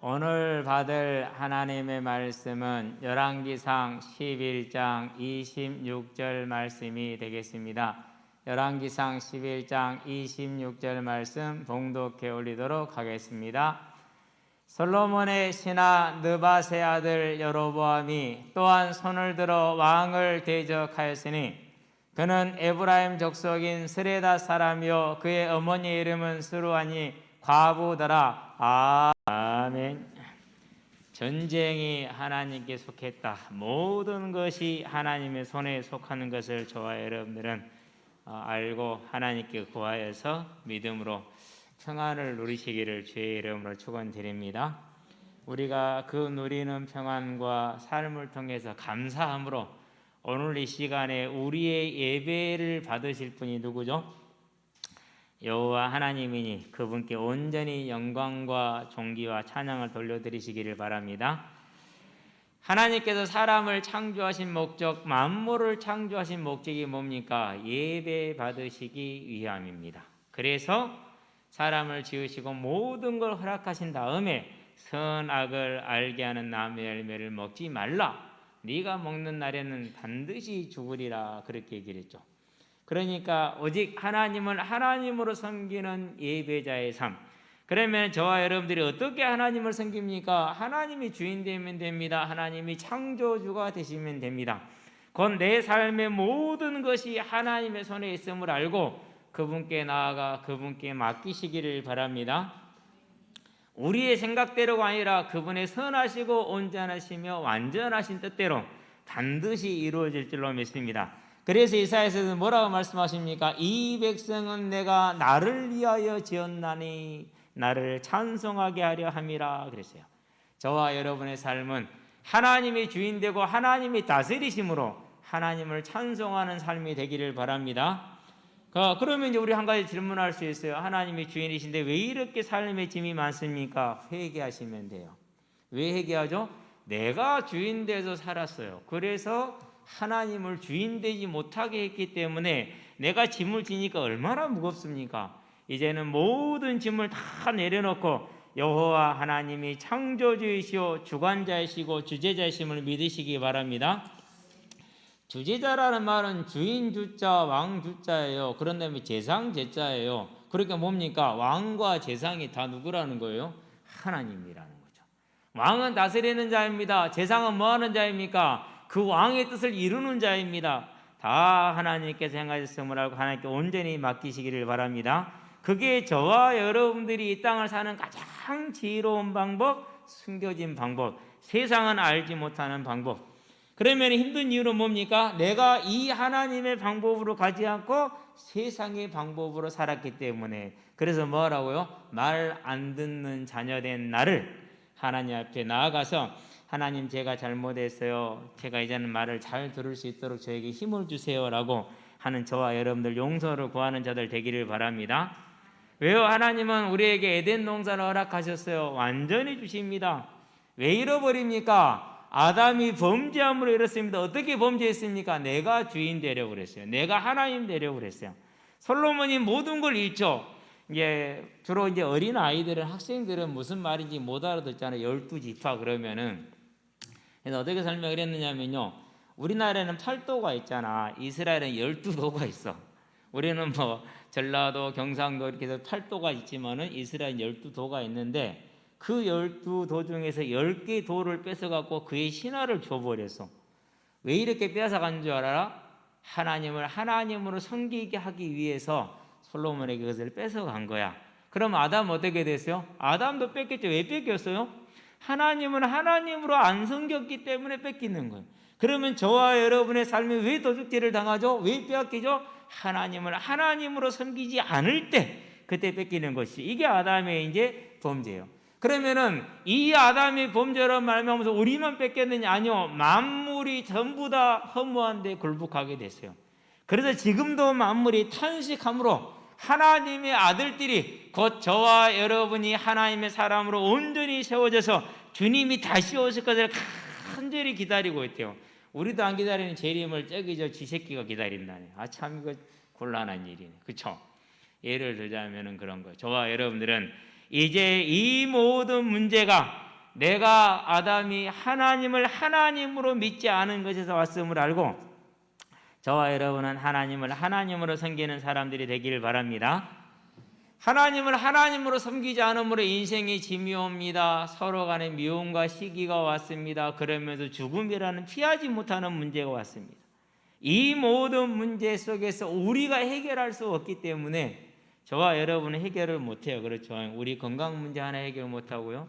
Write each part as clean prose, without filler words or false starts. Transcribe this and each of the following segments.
오늘 받을 하나님의 말씀은 열왕기상 11장 26절 말씀이 되겠습니다. 열왕기상 11장 26절 말씀 봉독해 올리도록 하겠습니다. 솔로몬의 신하 느밧의 아들 여로보암이 또한 손을 들어 왕을 대적하였으니 그는 에브라임 족속인 스레다 사람이요 그의 어머니의 이름은 스루하니 과부더라. 아멘. 전쟁이 하나님께 속했다. 모든 것이 하나님의 손에 속하는 것을 저와 여러분들은 알고 하나님께 구하여서 믿음으로 평안을 누리시기를 주의 이름으로 축원드립니다. 우리가 그 누리는 평안과 삶을 통해서 감사함으로 오늘 이 시간에 우리의 예배를 받으실 분이 누구죠? 여호와 하나님이니 그분께 온전히 영광과 존귀와 찬양을 돌려드리시기를 바랍니다. 하나님께서 사람을 창조하신 목적, 만물을 창조하신 목적이 뭡니까? 예배 받으시기 위함입니다. 그래서 사람을 지으시고 모든 걸 허락하신 다음에 선악을 알게 하는 나무의 열매를 먹지 말라. 네가 먹는 날에는 반드시 죽으리라. 그렇게 얘기를 했죠. 그러니까 오직 하나님을 하나님으로 섬기는 예배자의 삶. 그러면 저와 여러분들이 어떻게 하나님을 섬깁니까? 하나님이 주인 되면 됩니다. 하나님이 창조주가 되시면 됩니다. 곧 내 삶의 모든 것이 하나님의 손에 있음을 알고 그분께 나아가 그분께 맡기시기를 바랍니다. 우리의 생각대로가 아니라 그분의 선하시고 온전하시며 완전하신 뜻대로 반드시 이루어질 줄로 믿습니다. 그래서 이사야서는 뭐라고 말씀하십니까? 이 백성은 내가 나를 위하여 지었나니 나를 찬송하게 하려 함이라 그랬어요. 저와 여러분의 삶은 하나님이 주인 되고 하나님이 다스리심으로 하나님을 찬송하는 삶이 되기를 바랍니다. 그러면 이제 우리 한 가지 질문할 수 있어요. 하나님이 주인이신데 왜 이렇게 삶의 짐이 많습니까? 회개하시면 돼요. 왜 회개하죠? 내가 주인 돼서 살았어요. 그래서 하나님을 주인 되지 못하게 했기 때문에 내가 짐을 지니까 얼마나 무겁습니까? 이제는 모든 짐을 다 내려놓고 여호와 하나님이 창조주이시오 주관자이시고 주제자이심을 믿으시기 바랍니다. 주제자라는 말은 주인 주자 왕 주자예요. 그런 다음에 재상 제자예요. 그러니까 뭡니까? 왕과 재상이 다 누구라는 거예요? 하나님이라는 거죠. 왕은 다스리는 자입니다. 재상은 뭐하는 자입니까? 그 왕의 뜻을 이루는 자입니다. 다 하나님께서 행하셨음을 알고 하나님께 온전히 맡기시기를 바랍니다. 그게 저와 여러분들이 이 땅을 사는 가장 지혜로운 방법, 숨겨진 방법, 세상은 알지 못하는 방법. 그러면 힘든 이유는 뭡니까? 내가 이 하나님의 방법으로 가지 않고 세상의 방법으로 살았기 때문에. 그래서 뭐라고요? 말 안 듣는 자녀된 나를 하나님 앞에 나아가서 하나님 제가 잘못했어요. 제가 이제는 말을 잘 들을 수 있도록 저에게 힘을 주세요라고 하는 저와 여러분들 용서를 구하는 자들 되기를 바랍니다. 왜요? 하나님은 우리에게 에덴 농사를 허락하셨어요. 완전히 주십니다. 왜 잃어버립니까? 아담이 범죄함으로 이렇습니다. 어떻게 범죄했습니까? 내가 주인 되려고 그랬어요. 내가 하나님 되려고 그랬어요. 솔로몬이 모든 걸 잃죠. 주로 어린 아이들은 학생들은 무슨 말인지 못 알아듣잖아요. 12지파 그러면은. 그래서 어떻게 설명을 했느냐면요. 우리나라에는 8도가 있잖아. 이스라엘은 12도가 있어. 우리는 전라도, 경상도 이렇게 해서 8도가 있지만은 이스라엘은 12도가 있는데 그 12도 중에서 10개 도를 뺏어갖고 그의 신화를 줘버렸어. 왜 이렇게 뺏어간 줄 알아? 하나님을 하나님으로 섬기게 하기 위해서 솔로몬에게 그것을 뺏어간 거야. 그럼 아담 어떻게 됐어요? 아담도 뺏겼죠. 왜 뺏겼어요? 하나님은 하나님으로 안 섬겼기 때문에 뺏기는 거예요. 그러면 저와 여러분의 삶이 왜 도둑질을 당하죠? 왜 빼앗기죠? 하나님을 하나님으로 섬기지 않을 때 그때 뺏기는 것이 이게 아담의 이제 범죄예요. 그러면은 이 아담의 범죄로 말미암아서 우리만 뺏겼느냐? 아니요. 만물이 전부 다 허무한 데 굴복하게 됐어요. 그래서 지금도 만물이 탄식함으로 하나님의 아들들이 곧 저와 여러분이 하나님의 사람으로 온전히 세워져서 주님이 다시 오실 것을 간절히 기다리고 있대요. 우리도 안 기다리는 재림을 저기 지 새끼가 기다린다네. 참 이거 곤란한 일이네. 그렇죠? 예를 들자면은 그런 거예요. 저와 여러분들은 이제 이 모든 문제가 내가 아담이 하나님을 하나님으로 믿지 않은 것에서 왔음을 알고 저와 여러분은 하나님을 하나님으로 섬기는 사람들이 되기를 바랍니다. 하나님을 하나님으로 섬기지 않으므로 인생이 짐이 옵니다. 서로 간에 미움과 시기가 왔습니다. 그러면서 죽음이라는 피하지 못하는 문제가 왔습니다. 이 모든 문제 속에서 우리가 해결할 수 없기 때문에 저와 여러분은 해결을 못해요. 그렇죠? 우리 건강 문제 하나 해결 못하고요.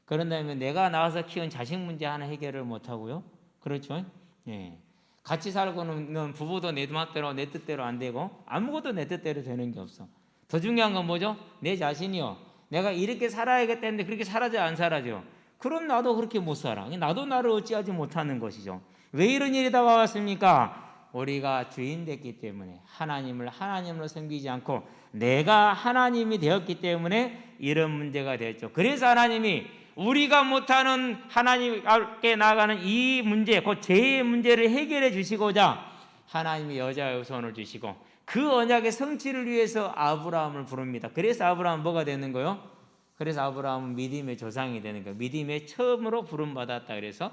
그런 다음에 내가 낳아서 키운 자식 문제 하나 해결을 못하고요. 그렇죠? 예. 같이 살고는 부부도 내 맘대로 내 뜻대로 안 되고 아무것도 내 뜻대로 되는 게 없어. 더 중요한 건 뭐죠? 내 자신이요. 내가 이렇게 살아야겠다 했는데 그렇게 살아져 안 살아져? 그럼 나도 그렇게 못 살아. 나도 나를 어찌하지 못하는 것이죠. 왜 이런 일이 다가왔습니까? 우리가 주인 됐기 때문에 하나님을 하나님으로 섬기지 않고 내가 하나님이 되었기 때문에 이런 문제가 됐죠. 그래서 하나님이 우리가 못하는 하나님께 나아가는 이 문제, 그 죄의 문제를 해결해 주시고자 하나님이 여자의 손을 주시고 그 언약의 성취를 위해서 아브라함을 부릅니다. 그래서 아브라함은 뭐가 되는 거요? 그래서 아브라함은 믿음의 조상이 되는 거예요. 믿음의 처음으로 부름받았다. 그래서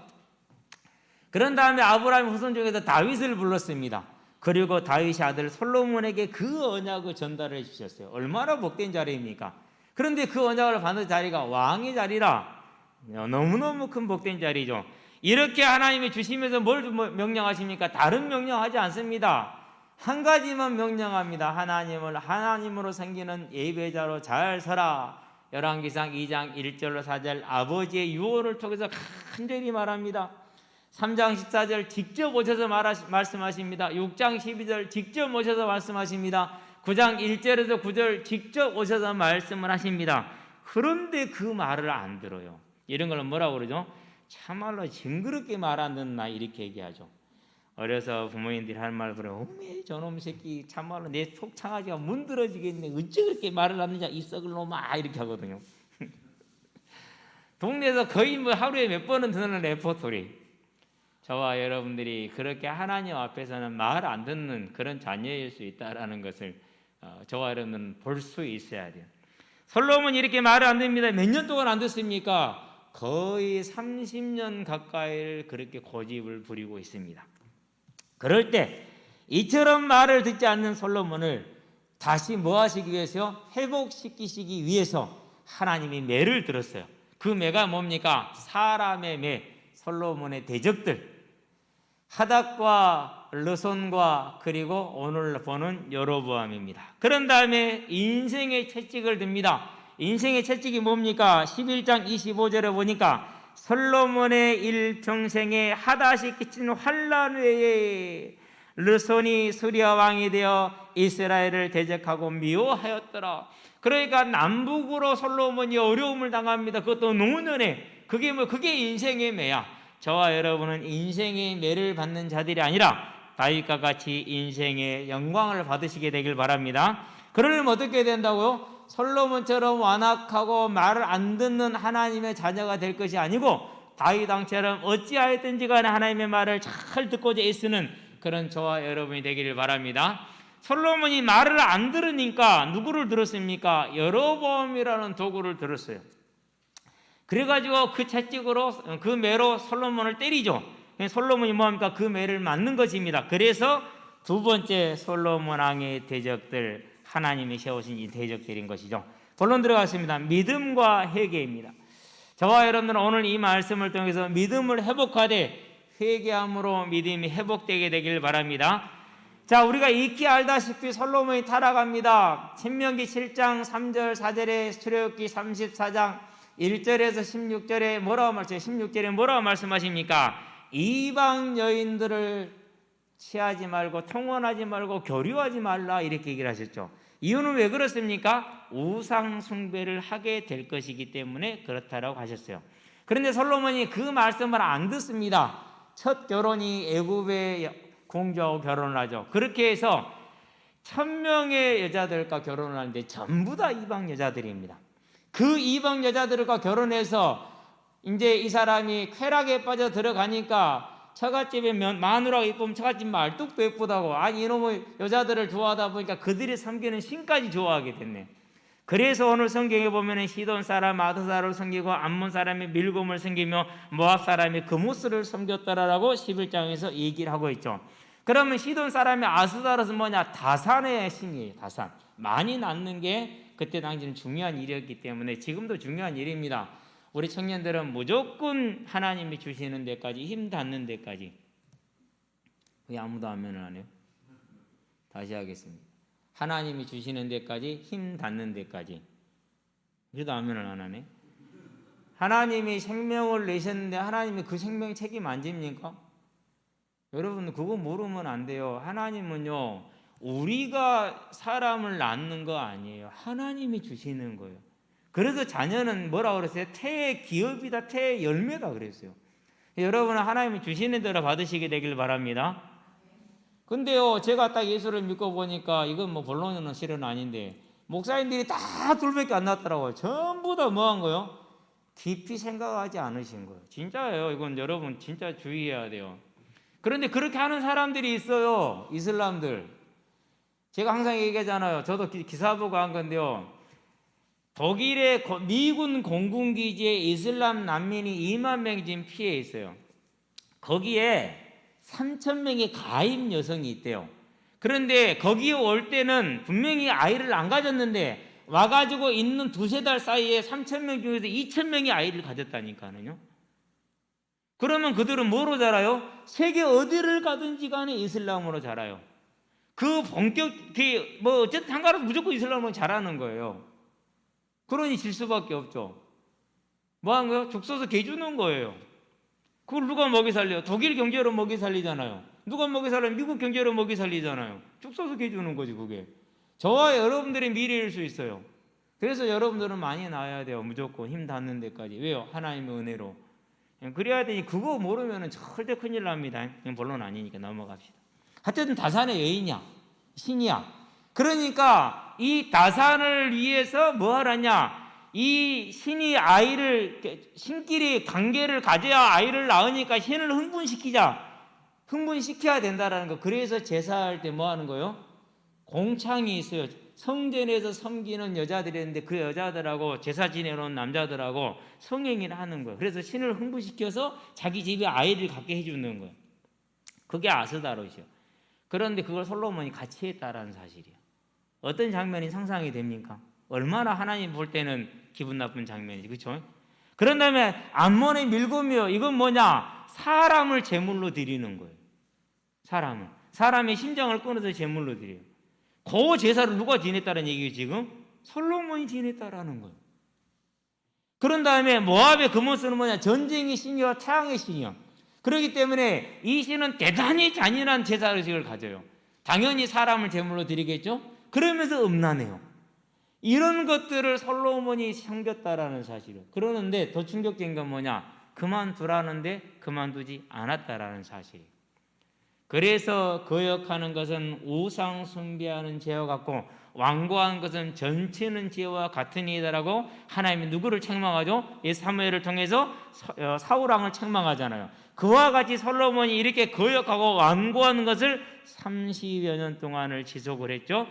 그런 다음에 아브라함의 후손 중에서 다윗을 불렀습니다. 그리고 다윗의 아들 솔로몬에게 그 언약을 전달해 주셨어요. 얼마나 복된 자리입니까? 그런데 그 언약을 받는 자리가 왕의 자리라 너무너무 큰 복된 자리죠. 이렇게 하나님이 주시면서 뭘 명령하십니까? 다른 명령하지 않습니다. 한 가지만 명령합니다. 하나님을 하나님으로 섬기는 예배자로 잘 서라. 열왕기상 2장 1절로 4절 아버지의 유언을 통해서 간절히 말합니다. 3장 14절 직접 오셔서 말씀하십니다. 6장 12절 직접 오셔서 말씀하십니다. 9장 1절에서 9절 직접 오셔서 말씀을 하십니다. 그런데 그 말을 안 들어요. 이런 걸 뭐라고 그러죠? 참말로 징그럽게 말 안 듣나 이렇게 얘기하죠. 어려서 부모님들이 하는 말 보면 어메 저놈 새끼 참말로 내 속 창아지가 문드러지겠네. 어찌 그렇게 말을 안 듣냐 이 썩을 놈아 이렇게 하거든요. 동네에서 거의 뭐 하루에 몇 번은 듣는 레포토리. 저와 여러분들이 그렇게 하나님 앞에서는 말 안 듣는 그런 자녀일 수 있다라는 것을 저와 여러분은 볼 수 있어야 돼요. 솔로몬이 이렇게 말을 안 듣습니다. 몇 년 동안 안 듣습니까? 거의 30년 가까이를 그렇게 고집을 부리고 있습니다. 그럴 때 이처럼 말을 듣지 않는 솔로몬을 다시 뭐 하시기 위해서요? 회복시키시기 위해서 하나님이 매를 들었어요. 그 매가 뭡니까? 사람의 매, 솔로몬의 대적들 하닷과 르손과 그리고 오늘 보는 여로보암입니다. 그런 다음에 인생의 채찍을 듭니다. 인생의 채찍이 뭡니까? 11장 25절에 보니까 솔로몬의 일평생에 하닷이 끼친 환난 외에 르손이 수리아 왕이 되어 이스라엘을 대적하고 미워하였더라. 그러니까 남북으로 솔로몬이 어려움을 당합니다. 그것도 노년에. 그게 인생의 매야. 저와 여러분은 인생의 매를 받는 자들이 아니라 다윗과 같이 인생의 영광을 받으시게 되길 바랍니다. 그러려면 어떻게 된다고요? 솔로몬처럼 완악하고 말을 안 듣는 하나님의 자녀가 될 것이 아니고 다윗 왕처럼 어찌하였든지 간에 하나님의 말을 잘 듣고자 애쓰는 그런 저와 여러분이 되기를 바랍니다. 솔로몬이 말을 안 들으니까 누구를 들었습니까? 여로보암이라는 도구를 들었어요. 그래가지고 그 채찍으로 그 매로 솔로몬을 때리죠. 솔로몬이 뭐합니까? 그 매를 맞는 것입니다. 그래서 두 번째 솔로몬 왕의 대적들 하나님이 세우신 이 대적들인 것이죠. 본론 들어가겠습니다. 믿음과 회개입니다. 저와 여러분들은 오늘 이 말씀을 통해서 믿음을 회복하되 회개함으로 믿음이 회복되게 되길 바랍니다. 자, 우리가 익히 알다시피 솔로몬이 타락합니다. 신명기 7장 3절 4절에 출애굽기 34장 1절에서 16절에 뭐라고 말씀하십니까? 이방 여인들을 취하지 말고 통혼하지 말고 교류하지 말라 이렇게 얘기를 하셨죠. 이유는 왜 그렇습니까? 우상 숭배를 하게 될 것이기 때문에 그렇다라고 하셨어요. 그런데 솔로몬이 그 말씀을 안 듣습니다. 첫 결혼이 애굽의 공주하고 결혼을 하죠. 그렇게 해서 1000명의 여자들과 결혼을 하는데 전부 다 이방 여자들입니다. 그 이방 여자들과 결혼해서 이제 이 사람이 쾌락에 빠져 들어가니까 처갓집에 마누라가 이쁘면 처갓집 말뚝도 예쁘다고 아니 이놈의 여자들을 좋아하다 보니까 그들이 섬기는 신까지 좋아하게 됐네. 그래서 오늘 성경에 보면 시돈 사람 아드사를 섬기고 암몬 사람이 밀곰을 섬기며 모압 사람이 그모스를 섬겼다라고 11장에서 얘기를 하고 있죠. 그러면 시돈 사람이 아스다롯은 뭐냐? 다산의 신이에요. 다산. 많이 낳는 게 그때 당시는 중요한 일이었기 때문에 지금도 중요한 일입니다. 우리 청년들은 무조건 하나님이 주시는 데까지, 힘 닿는 데까지. 왜 아무도 아멘을 안 해요? 다시 하겠습니다. 하나님이 주시는 데까지, 힘 닿는 데까지. 그래도 아멘을 안 하네. 하나님이 생명을 내셨는데 하나님이 그 생명 책임 안 집니까? 여러분 그거 모르면 안 돼요. 하나님은요, 우리가 사람을 낳는 거 아니에요. 하나님이 주시는 거예요. 그래서 자녀는 뭐라고 그랬어요? 태의 기업이다, 태의 열매다 그랬어요. 여러분은 하나님이 주시는 대로 받으시게 되길 바랍니다. 근데요, 제가 딱 예수를 믿고 보니까 이건 뭐 본론은 실은 아닌데 목사님들이 다 둘밖에 안 났더라고요. 전부 다 뭐 한 거요? 깊이 생각하지 않으신 거예요. 진짜예요. 이건 여러분 진짜 주의해야 돼요. 그런데 그렇게 하는 사람들이 있어요. 이슬람들. 제가 항상 얘기하잖아요. 저도 기사 보고 한 건데요. 독일의 미군 공군기지에 이슬람 난민이 2만 명이 지금 피해 있어요. 거기에 3,000명의 가임 여성이 있대요. 그런데 거기에 올 때는 분명히 아이를 안 가졌는데 와가지고 있는 두세 달 사이에 3,000명 중에서 2,000명이 아이를 가졌다니까요. 그러면 그들은 뭐로 자라요? 세계 어디를 가든지 간에 이슬람으로 자라요. 그 본격, 뭐 어쨌든 상관없이 무조건 이슬람으로 자라는 거예요. 그러니 질 수밖에 없죠. 뭐 한 거예요? 죽 써서 개 주는 거예요. 그걸 누가 먹이 살려요? 독일 경제로 먹이 살리잖아요. 누가 먹이 살려요? 미국 경제로 먹이 살리잖아요. 죽 써서 개 주는 거지 그게. 저와 여러분들의 미래일 수 있어요. 그래서 여러분들은 많이 나와야 돼요. 무조건 힘 닿는 데까지. 왜요? 하나님의 은혜로. 그래야 되니 그거 모르면 절대 큰일 납니다. 본론 아니니까 넘어갑시다. 하여튼 다산의 여인이야. 신이야. 그러니까 이 다산을 위해서 뭐 하라냐? 이 신이 아이를, 신끼리 관계를 가져야 아이를 낳으니까 신을 흥분시켜야 된다라는 거. 그래서 제사할 때 뭐 하는 거예요? 공창이 있어요. 성전에서 섬기는 여자들이 있는데 그 여자들하고 제사 지내놓은 남자들하고 성행위를 하는 거예요. 그래서 신을 흥분시켜서 자기 집에 아이를 갖게 해주는 거예요. 그게 아스다롯이요. 그런데 그걸 솔로몬이 같이 했다라는 사실이에요. 어떤 장면이 상상이 됩니까? 얼마나 하나님 볼 때는 기분 나쁜 장면이지, 그렇죠? 그런 다음에 암몬의 밀곰이요. 이건 뭐냐? 사람을 제물로 드리는 거예요. 사람의 심장을 끊어서 제물로 드려요. 그 제사를 누가 지냈다는 얘기예요? 지금 솔로몬이 지냈다라는 거예요. 그런 다음에 모압의 그모스는 뭐냐? 전쟁의 신이요, 태양의 신이요. 그렇기 때문에 이 신은 대단히 잔인한 제사의식을 가져요. 당연히 사람을 제물로 드리겠죠? 그러면서 음란해요. 이런 것들을 솔로몬이 섬겼다라는 사실이에요. 그러는데 더 충격적인 건 뭐냐? 그만두라는데 그만두지 않았다라는 사실이에요. 그래서 거역하는 것은 우상 숭배하는 죄와 같고 완고한 것은 전치는 죄와 같은 이다라고 하나님이 누구를 책망하죠? 이 사무엘을 통해서 사울왕을 책망하잖아요. 그와 같이 솔로몬이 이렇게 거역하고 완고하는 것을 30여 년 동안을 지속을 했죠.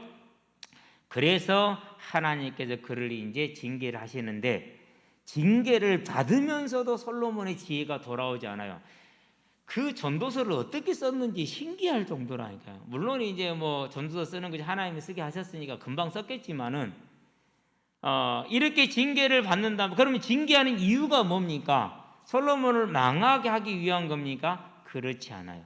그래서 하나님께서 그를 이제 징계를 하시는데 징계를 받으면서도 솔로몬의 지혜가 돌아오지 않아요. 그 전도서를 어떻게 썼는지 신기할 정도라니까요. 물론 이제 뭐 전도서 쓰는 것이 하나님이 쓰게 하셨으니까 금방 썼겠지만은 이렇게 징계를 받는다. 그러면 징계하는 이유가 뭡니까? 솔로몬을 망하게 하기 위한 겁니까? 그렇지 않아요.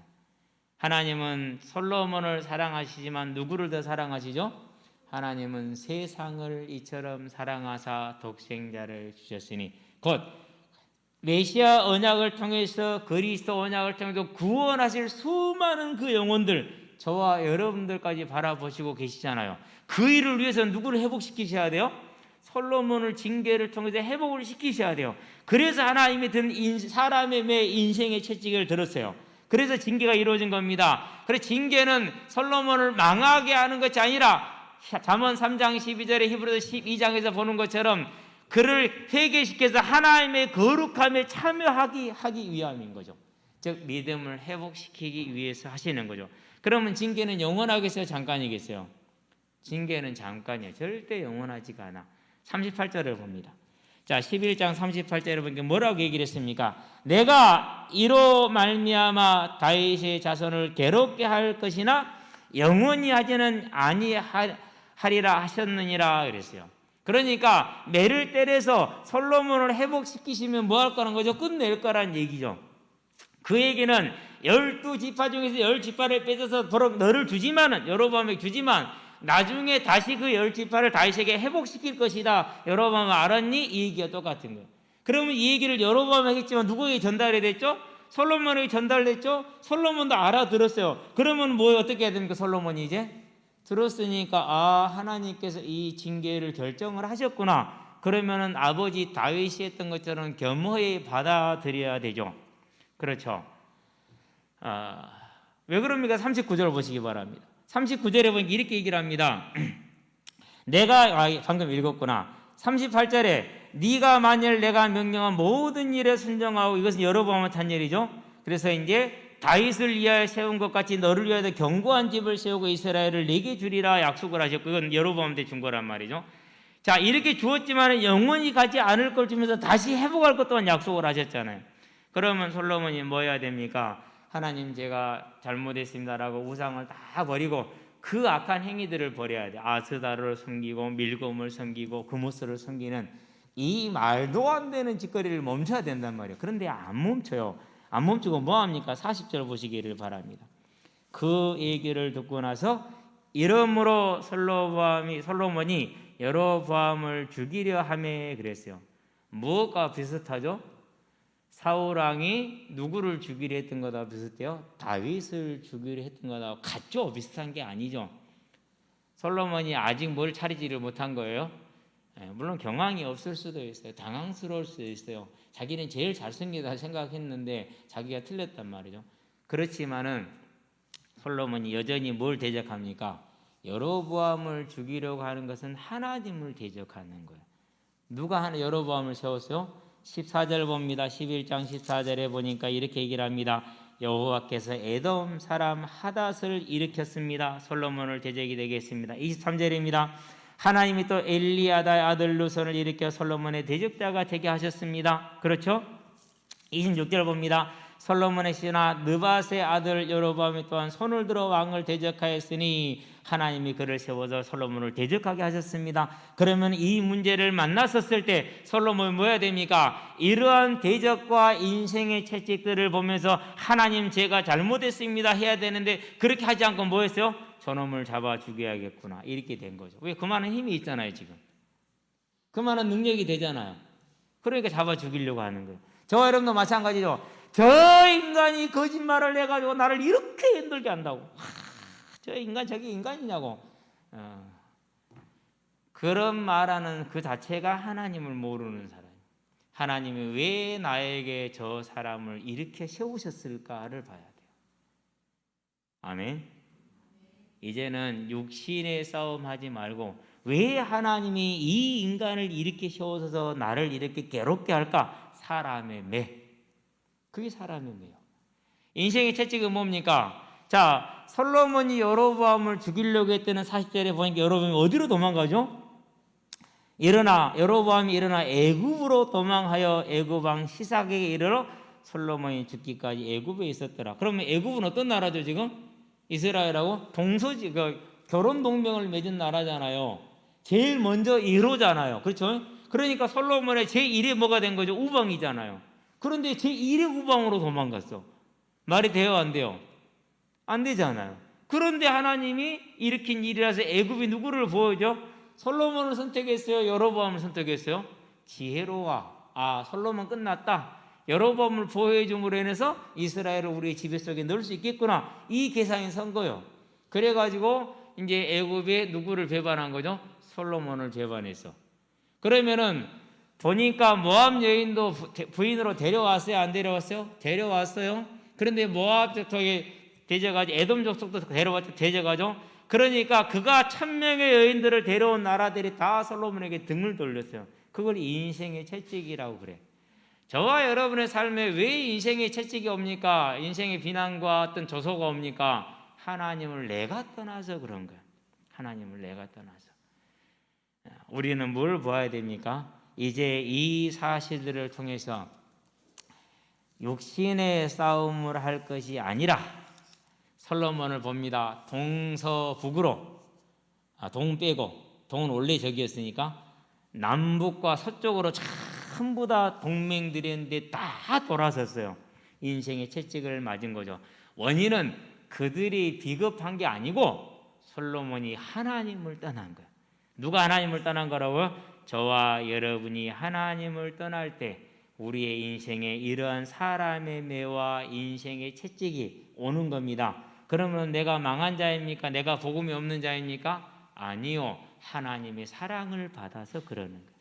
하나님은 솔로몬을 사랑하시지만 누구를 더 사랑하시죠? 하나님은 세상을 이처럼 사랑하사 독생자를 주셨으니 곧 메시아 언약을 통해서 그리스도 언약을 통해서 구원하실 수많은 그 영혼들 저와 여러분들까지 바라보시고 계시잖아요. 그 일을 위해서 누구를 회복시키셔야 돼요? 솔로몬을 징계를 통해서 회복을 시키셔야 돼요. 그래서 하나님이 든 사람의 매 인생의 채찍을 들었어요. 그래서 징계가 이루어진 겁니다. 그래서 징계는 솔로몬을 망하게 하는 것이 아니라 잠언 3장 12절에 히브리서 12장에서 보는 것처럼 그를 회개시켜서 하나님의 거룩함에 참여하기 위함인 거죠. 즉 믿음을 회복시키기 위해서 하시는 거죠. 그러면 징계는 영원하겠어요? 잠깐이겠어요? 징계는 잠깐이에요. 절대 영원하지가 않아. 38절을 봅니다. 자, 11장 38절에 보니까 뭐라고 얘기를 했습니까? 내가 이로 말미암아 다윗의 자손을 괴롭게 할 것이나 영원히 하지는 아니하리라 하셨느니라 그랬어요. 그러니까 매를 때려서 솔로몬을 회복시키시면 뭐 할 거라는 거죠? 끝낼 거라는 얘기죠. 그 얘기는 12지파 중에서 10지파를 빼줘서 버럭 너를 주지만은, 여로보암에게 주지만 나중에 다시 그 10지파를 다윗에게 회복시킬 것이다. 여로보암 알았니? 이 얘기가 똑같은 거예요. 그러면 이 얘기를 여로보암에게 했지만 누구에게 전달이 됐죠? 솔로몬에게 전달됐죠? 솔로몬도 알아들었어요. 그러면 뭐 어떻게 해야 됩니까? 솔로몬이 이제 들었으니까 하나님께서 이 징계를 결정을 하셨구나. 그러면은 아버지 다윗이 했던 것처럼 겸허히 받아들여야 되죠. 그렇죠. 왜 그럽니까? 39절 보시기 바랍니다. 39절에 보니까 이렇게 얘기를 합니다. 내가 방금 읽었구나. 38절에 네가 만일 내가 명령한 모든 일에 순종하고, 이것은 여로보암한테 한 일이죠. 그래서 이제 다윗을 위하여 세운 것 같이 너를 위하여 견고한 집을 세우고 이스라엘을 내게 주리라 약속을 하셨고, 이건 여로보암한테 준 거란 말이죠. 자, 이렇게 주었지만 영원히 가지 않을 걸 주면서 다시 회복할 것 또한 약속을 하셨잖아요. 그러면 솔로몬이 뭐 해야 됩니까? 하나님, 제가 잘못했습니다라고 우상을 다 버리고 그 악한 행위들을 버려야 돼. 아스다를 섬기고 밀곰을 섬기고 그모스를 섬기는 이 말도 안 되는 짓거리를 멈춰야 된단 말이에요. 그런데 안 멈춰요. 안 멈추고 뭐 합니까? 40절 보시기를 바랍니다. 그 얘기를 듣고 나서 이러므로 솔로몬이 여로보암을 죽이려 하매 그랬어요. 무엇과 비슷하죠? 사울왕이 누구를 죽이려 했던 거다 비슷해요? 다윗을 죽이려 했던 거다 같죠? 비슷한 게 아니죠. 솔로몬이 아직 뭘 차리지를 못한 거예요. 물론 경황이 없을 수도 있어요. 당황스러울 수도 있어요. 자기는 제일 잘생기다 생각했는데 자기가 틀렸단 말이죠. 그렇지만은 솔로몬이 여전히 뭘 대적합니까? 여로보암을 죽이려고 하는 것은 하나님을 대적하는 거예요. 누가 여로보암을 세웠어요? 14절 봅니다. 11장 14절에 보니까 이렇게 얘기를 합니다. 여호와께서 에돔 사람 하닷을 일으켰습니다. 솔로몬을 대적이 되겠습니다. 23절입니다. 하나님이 또 엘리야다의 아들 누손을 일으켜 솔로몬의 대적자가 되게 하셨습니다. 그렇죠? 26절 봅니다. 솔로몬의 신하 느밧의 아들 여로보암이 또한 손을 들어 왕을 대적하였으니 하나님이 그를 세워서 솔로몬을 대적하게 하셨습니다. 그러면 이 문제를 만났었을 때 솔로몬이 뭐 해야 됩니까? 이러한 대적과 인생의 채찍들을 보면서 하나님, 제가 잘못했습니다 해야 되는데 그렇게 하지 않고 뭐 했어요? 저놈을 잡아 죽여야겠구나, 이렇게 된 거죠. 왜? 그만한 힘이 있잖아요. 지금 그만한 능력이 되잖아요. 그러니까 잡아 죽이려고 하는 거예요. 저와 여러분도 마찬가지죠. 저 인간이 거짓말을 해가지고 나를 이렇게 힘들게 한다고. 저 인간 저게 인간이냐고. 그런 말하는 그 자체가 하나님을 모르는 사람. 하나님이 왜 나에게 저 사람을 이렇게 세우셨을까를 봐야 돼요. 아멘. 이제는 육신의 싸움 하지 말고 왜 하나님이 이 인간을 이렇게 세워서 나를 이렇게 괴롭게 할까? 사람의 매. 그게 사람의 매요. 인생의 채찍은 뭡니까? 자, 솔로몬이 여로보암을 죽이려고 했다는 40절에 보니까 여로보암이 어디로 도망가죠? 여로보암이 일어나 애굽으로 도망하여 애굽 왕 시삭에게 이르러 솔로몬이 죽기까지 애굽에 있었더라. 그러면 애굽은 어떤 나라죠 지금? 이스라엘하고 결혼 동맹을 맺은 나라잖아요. 제일 먼저 1호잖아요. 그렇죠? 그러니까 솔로몬의 제1의 뭐가 된 거죠? 우방이잖아요. 그런데 제1의 우방으로 도망갔어. 말이 돼요, 안 돼요? 안 되잖아요. 그런데 하나님이 일으킨 일이라서 애굽이 누구를 보여줘? 솔로몬을 선택했어요? 여로보암을 선택했어요? 지혜로워. 솔로몬 끝났다. 여로보암을 보호해 줌으로 인해서 이스라엘을 우리의 지배 속에 넣을 수 있겠구나. 이 계산이 선 거예요. 그래가지고 이제 애굽에 누구를 배반한 거죠? 솔로몬을 배반했어. 그러면은 보니까 모압 여인도 부인으로 데려왔어요? 안 데려왔어요? 데려왔어요. 그런데 모압 족속에 대적하죠. 에돔 족속도 대적하죠. 그러니까 그가 1000명의 여인들을 데려온 나라들이 다 솔로몬에게 등을 돌렸어요. 그걸 인생의 채찍이라고 그래. 저와 여러분의 삶에 왜 인생의 채찍이 옵니까? 인생의 비난과 어떤 조소가 옵니까? 하나님을 내가 떠나서 그런 거야. 하나님을 내가 떠나서. 우리는 뭘 보아야 됩니까? 이제 이 사실들을 통해서 육신의 싸움을 할 것이 아니라 솔로몬을 봅니다. 동서북으로, 동 빼고, 동은 원래 저기였으니까 남북과 서쪽으로 전부 다 동맹들이었는데 다 돌아섰어요. 인생의 채찍을 맞은 거죠. 원인은 그들이 비겁한 게 아니고 솔로몬이 하나님을 떠난 거예요. 누가 하나님을 떠난 거라고요? 저와 여러분이 하나님을 떠날 때 우리의 인생에 이러한 사람의 매와 인생의 채찍이 오는 겁니다. 그러면 내가 망한 자입니까? 내가 복음이 없는 자입니까? 아니요. 하나님의 사랑을 받아서 그러는 거예요.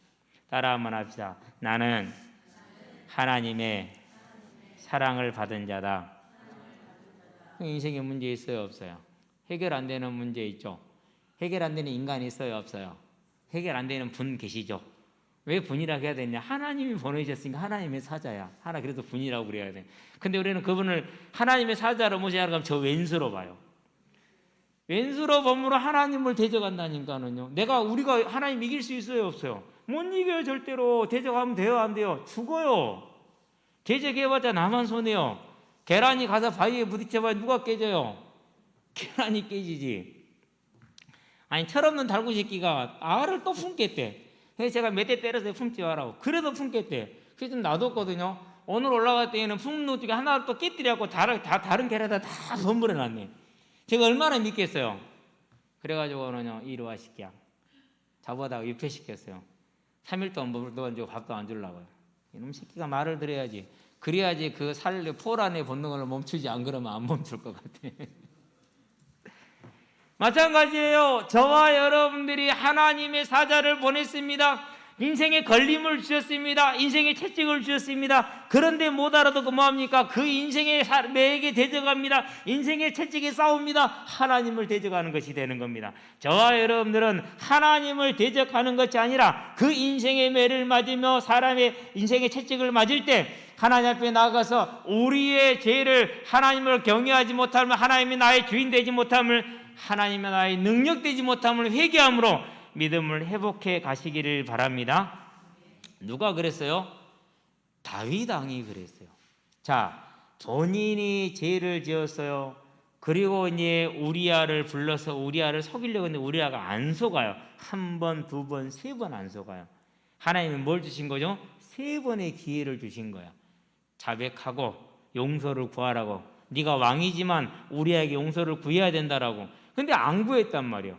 따라 한번 합시다. 나는 하나님의 사랑을 받은 자다. 인생에 문제 있어요, 없어요? 해결 안 되는 문제 있죠. 해결 안 되는 인간이 있어요, 없어요? 해결 안 되는 분 계시죠. 왜 분이라고 해야 되냐? 하나님이 보내주셨으니까 하나님의 사자야. 그래서 분이라고 그래야 돼. 근데 우리는 그분을 하나님의 사자로 모셔야 하면 저 왼수로 봐요. 왼수로 범으로 하나님을 대적한다니까는요. 우리가 하나님 이길 수 있어요, 없어요? 못 이겨요, 절대로. 대적하면 돼요, 안 돼요? 죽어요. 대적해봤자 나만 손해요. 계란이 가서 바위에 부딪혀봐야 누가 깨져요? 계란이 깨지지. 아니, 철없는 달구 새끼가 알을 또 품겠대. 그래서 제가 몇 대 때려서 품지 마라고. 그래도 품겠대. 그래서 좀 놔뒀거든요. 오늘 올라갈 때에는 품는 쪽에 하나 또 깨뜨려갖고 다른 계란에다 다 선물해놨네. 제가 얼마나 믿겠어요. 그래가지고는요, 이리 와 새끼야. 잡아다가 유폐시켰어요. 3일 동안 물도 안 주고 밥도 안 주려고요. 이놈 새끼가 말을 들어야지. 그래야지 그 포 안의 본능을 멈추지. 안 그러면 안 멈출 것 같아. 마찬가지예요. 저와 여러분들이 하나님의 사자를 보냈습니다. 인생의 걸림을 주셨습니다. 인생의 채찍을 주셨습니다. 그런데 못 알아듣고 뭐합니까? 그 인생의 매에게 대적합니다. 인생의 채찍에 싸웁니다. 하나님을 대적하는 것이 되는 겁니다. 저와 여러분들은 하나님을 대적하는 것이 아니라 그 인생의 매를 맞으며 사람의 인생의 채찍을 맞을 때 하나님 앞에 나가서 우리의 죄를 하나님을 경외하지 못함을, 하나님이 나의 주인 되지 못함을, 하나님이 나의 능력 되지 못함을 회개함으로 믿음을 회복해 가시기를 바랍니다. 누가 그랬어요? 다윗 왕이 그랬어요. 자, 본인이 죄를 지었어요. 그리고 이제 우리아를 불러서 우리아를 속이려고 했는데 우리아가 안 속아요. 한 번, 두 번, 세 번 안 속아요. 하나님은 뭘 주신 거죠? 3번의 기회를 주신 거야. 자백하고 용서를 구하라고. 네가 왕이지만 우리에게 용서를 구해야 된다라고. 근데 안 구했단 말이에요.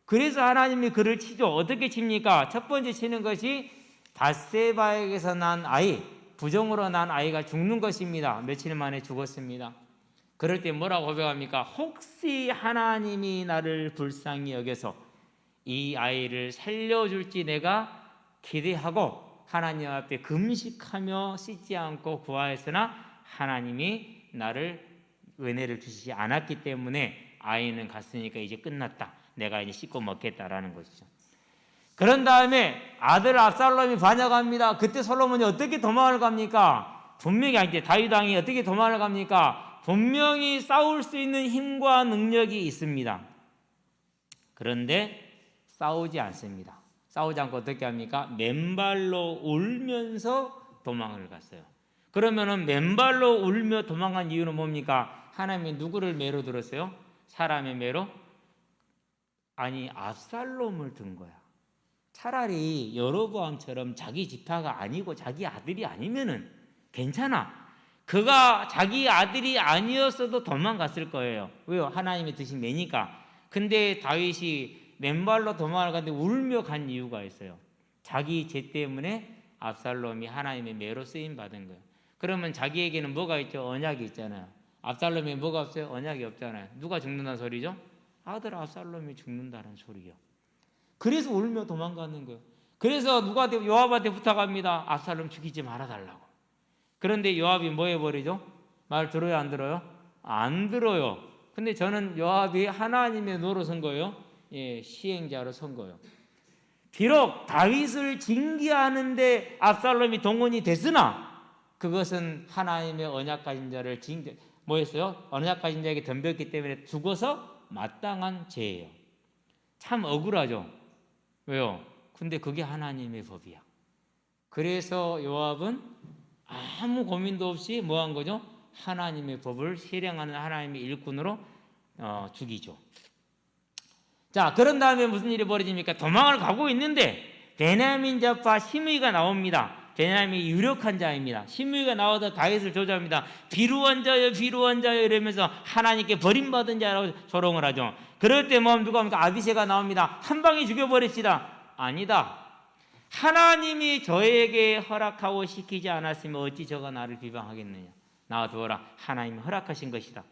그래서 하나님이 그를 치죠. 어떻게 칩니까? 첫 번째 치는 것이 밧세바에게서 난 아이, 부정으로 난 아이가 죽는 것입니다. 며칠 만에 죽었습니다. 그럴 때 뭐라고 고백합니까? 혹시 하나님이 나를 불쌍히 여겨서 이 아이를 살려줄지 내가 기대하고 하나님 앞에 금식하며 씻지 않고 구하였으나 하나님이 나를 은혜를 주시지 않았기 때문에 아이는 갔으니까 이제 끝났다. 내가 이제 씻고 먹겠다라는 것이죠. 그런 다음에 아들 압살롬이 반역합니다. 그때 솔로몬이 어떻게 도망을 갑니까? 분명히 이제 다윗 왕이 어떻게 도망을 갑니까? 분명히 싸울 수 있는 힘과 능력이 있습니다. 그런데 싸우지 않습니다. 싸우지 않고 어떻게 합니까? 맨발로 울면서 도망을 갔어요. 그러면은 맨발로 울며 도망간 이유는 뭡니까? 하나님이 누구를 매로 들었어요? 사람의 매로? 아니, 압살롬을 든 거야. 차라리 여로보암처럼 자기 지파가 아니고 자기 아들이 아니면은 괜찮아. 그가 자기 아들이 아니었어도 도망갔을 거예요. 왜요? 하나님이 드신 매니까. 근데 다윗이 맨발로 도망을 갔는데 울며 간 이유가 있어요. 자기 죄 때문에 압살롬이 하나님의 매로 쓰임 받은 거예요. 그러면 자기에게는 뭐가 있죠? 언약이 있잖아요. 압살롬이 뭐가 없어요? 언약이 없잖아요. 누가 죽는다는 소리죠? 아들 압살롬이 죽는다는 소리요. 그래서 울며 도망가는 거예요. 그래서 누가 요압한테 부탁합니다. 압살롬 죽이지 말아달라고. 그런데 요압이 뭐 해버리죠? 말 들어요, 안 들어요? 안 들어요. 근데 저는 요압이 하나님의 노로 선 거예요. 예, 시행자로 선 거예요. 비록 다윗을 징계하는데 압살롬이 동원이 됐으나 그것은 하나님의 언약 가진 자를 뭐였어요? 언약 가진 자에게 덤볐기 때문에 죽어서 마땅한 죄예요. 참 억울하죠. 왜요? 근데 그게 하나님의 법이야. 그래서 요압은 아무 고민도 없이 뭐 한 거죠? 하나님의 법을 실행하는 하나님의 일꾼으로 죽이죠. 자, 그런 다음에 무슨 일이 벌어집니까? 도망을 가고 있는데 베냐민 자파 시므이가 나옵니다. 베냐민이 유력한 자입니다. 시므이가 나와서 다윗을 저주합니다. 비루한 자여 비루한 자여 이러면서 하나님께 버림받은 자라고 조롱을 하죠. 그럴 때 뭐 누가 합니까? 아비새가 나옵니다. 한 방에 죽여버립시다. 아니다. 하나님이 저에게 허락하고 시키지 않았으면 어찌 저가 나를 비방하겠느냐. 나와두어라. 하나님이 허락하신 것이다.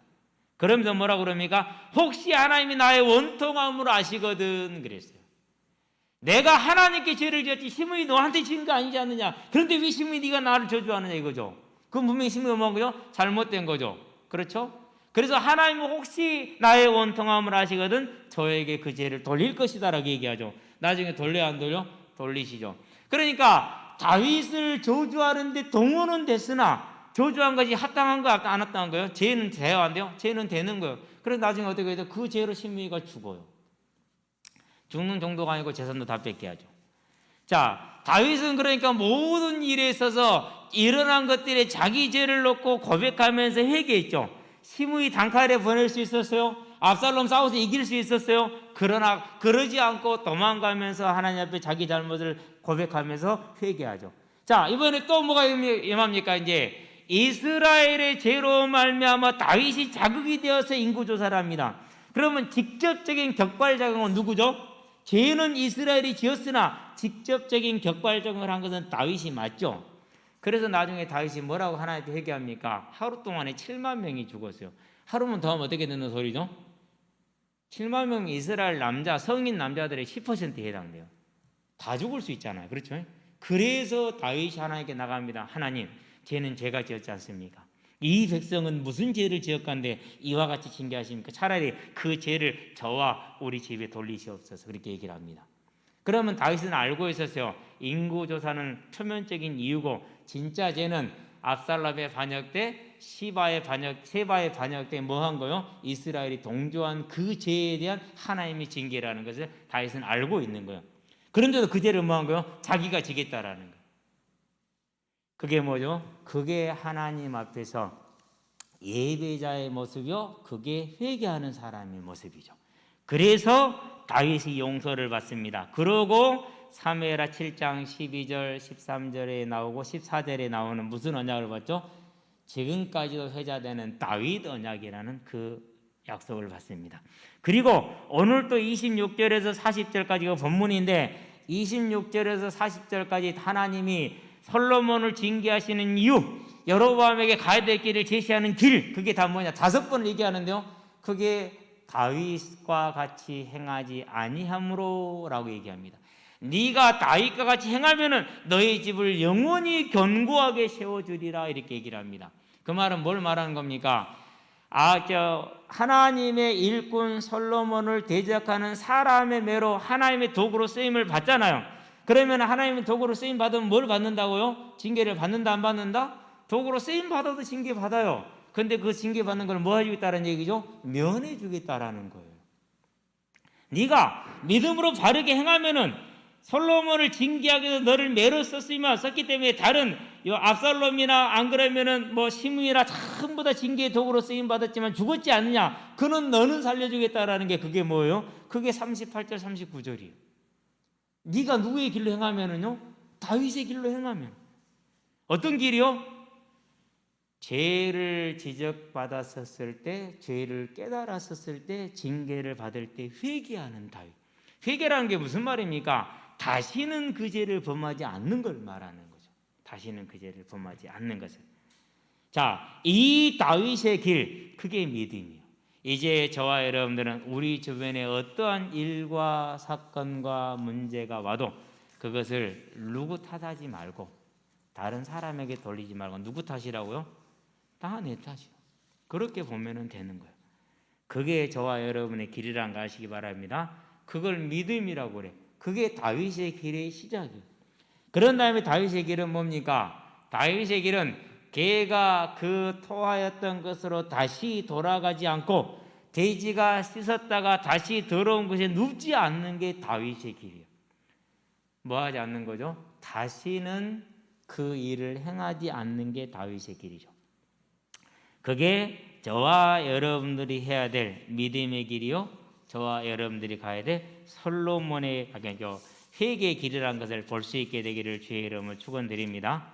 그러면서 뭐라고 그럽니까? 혹시 하나님이 나의 원통함으로 아시거든 그랬어요. 내가 하나님께 죄를 지었지 시므이 너한테 지은 거 아니지 않느냐. 그런데 왜 시므이 네가 나를 저주하느냐 이거죠. 그건 분명히 시므이가 뭐한 거죠? 잘못된 거죠. 그렇죠? 그래서 하나님은 혹시 나의 원통함을 아시거든 저에게 그 죄를 돌릴 것이다 라고 얘기하죠. 나중에 돌려야 안 돌려? 돌리시죠. 그러니까 다윗을 저주하는데 동원은 됐으나 저주한 것이 합당한 거야 안 합당한 거예요? 죄는 돼야 안 돼요? 죄는 되는 거예요. 그래서 나중에 어떻게 해서 그 죄로 시므이가 죽어요. 죽는 정도가 아니고 재산도 다 뺏게 하죠. 자, 다윗은 그러니까 모든 일에 있어서 일어난 것들에 자기 죄를 놓고 고백하면서 회개했죠. 시므이 단칼에 보낼 수 있었어요? 압살롬 싸워서 이길 수 있었어요? 그러나 그러지 않고 도망가면서 하나님 앞에 자기 잘못을 고백하면서 회개하죠. 자, 이번에 또 뭐가 임합니까? 이제 이스라엘의 죄로 말미암아 다윗이 자극이 되어서 인구조사를 합니다. 그러면 직접적인 격발작용은 누구죠? 죄는 이스라엘이 지었으나 직접적인 격발작용을 한 것은 다윗이 맞죠. 그래서 나중에 다윗이 뭐라고 하나님께 회개합니까? 하루 동안에 7만 명이 죽었어요. 하루만 더 하면 어떻게 되는 소리죠? 7만 명 이스라엘 남자, 성인 남자들의 10%에 해당돼요. 다 죽을 수 있잖아요. 그렇죠? 그래서 다윗이 하나님께 나갑니다. 하나님, 죄는 제가 지었지 않습니까? 이 백성은 무슨 죄를 지었건데 이와 같이 징계하십니까? 차라리 그 죄를 저와 우리 집에 돌리시옵소서. 그렇게 얘기를 합니다. 그러면 다윗은 알고 있었어요. 인구조사는 표면적인 이유고 진짜 죄는 압살롬의 반역 때 세바의 반역 때 뭐 한 거요? 이스라엘이 동조한 그 죄에 대한 하나님의 징계라는 것을 다윗은 알고 있는 거예요. 그런데도 그 죄를 뭐 한 거요? 자기가 지겠다라는 거예요. 그게 뭐죠? 그게 하나님 앞에서 예배자의 모습이요. 그게 회개하는 사람의 모습이죠. 그래서 다윗이 용서를 받습니다. 그러고 사무엘하 7장 12절 13절에 나오고 14절에 나오는 무슨 언약을 받죠? 지금까지도 회자되는 다윗 언약이라는 그 약속을 받습니다. 그리고 오늘 또 26절에서 40절까지가 본문인데 26절에서 40절까지 하나님이 솔로몬을 징계하시는 이유, 여로보암에게 가야 될 길을 제시하는 길, 그게 다 뭐냐? 5번을 얘기하는데요. 그게 다윗과 같이 행하지 아니함으로라고 얘기합니다. 네가 다윗과 같이 행하면은 너희 집을 영원히 견고하게 세워주리라 이렇게 얘기를 합니다. 그 말은 뭘 말하는 겁니까? 하나님의 일꾼 솔로몬을 대적하는 사람의 매로 하나님의 도구로 쓰임을 받잖아요. 그러면 하나님의 도구로 쓰임 받으면 뭘 받는다고요? 징계를 받는다 안 받는다? 도구로 쓰임 받아도 징계 받아요. 근데 그 징계 받는 걸 뭐 해주겠다는 얘기죠? 면해 주겠다라는 거예요. 네가 믿음으로 바르게 행하면은 솔로몬을 징계하기 위해서 너를 매로 썼기 때문에 다른 압살롬이나 안 그러면은 뭐 시므이나 전부 다 징계의 도구로 쓰임 받았지만 죽었지 않느냐? 그는 너는 살려주겠다라는 게 그게 뭐예요? 그게 38절 39절이에요. 네가 누구의 길로 행하면은요? 다윗의 길로 행하면 어떤 길이요? 죄를 지적받았었을 때, 죄를 깨달았었을 때, 징계를 받을 때 회개하는 다윗. 회개라는 게 무슨 말입니까? 다시는 그 죄를 범하지 않는 걸 말하는 거죠. 다시는 그 죄를 범하지 않는 것을. 자, 이 다윗의 길, 그게 믿음이에요. 이제 저와 여러분들은 우리 주변에 어떠한 일과 사건과 문제가 와도 그것을 누구 탓하지 말고 다른 사람에게 돌리지 말고 누구 탓이라고요? 다 내 탓이요. 그렇게 보면 되는 거예요. 그게 저와 여러분의 길이란 거 아시기 바랍니다. 그걸 믿음이라고 그래. 그게 다윗의 길의 시작이에요. 그런 다음에 다윗의 길은 뭡니까? 다윗의 길은 개가 그 토하였던 것으로 다시 돌아가지 않고 돼지가 씻었다가 다시 더러운 곳에 눕지 않는 게 다윗의 길이에요. 뭐 하지 않는 거죠? 다시는 그 일을 행하지 않는 게 다윗의 길이죠. 그게 저와 여러분들이 해야 될 믿음의 길이요, 저와 여러분들이 가야 될 솔로몬의 회개의 길이라는 것을 볼 수 있게 되기를 주의 이름으로 축원드립니다.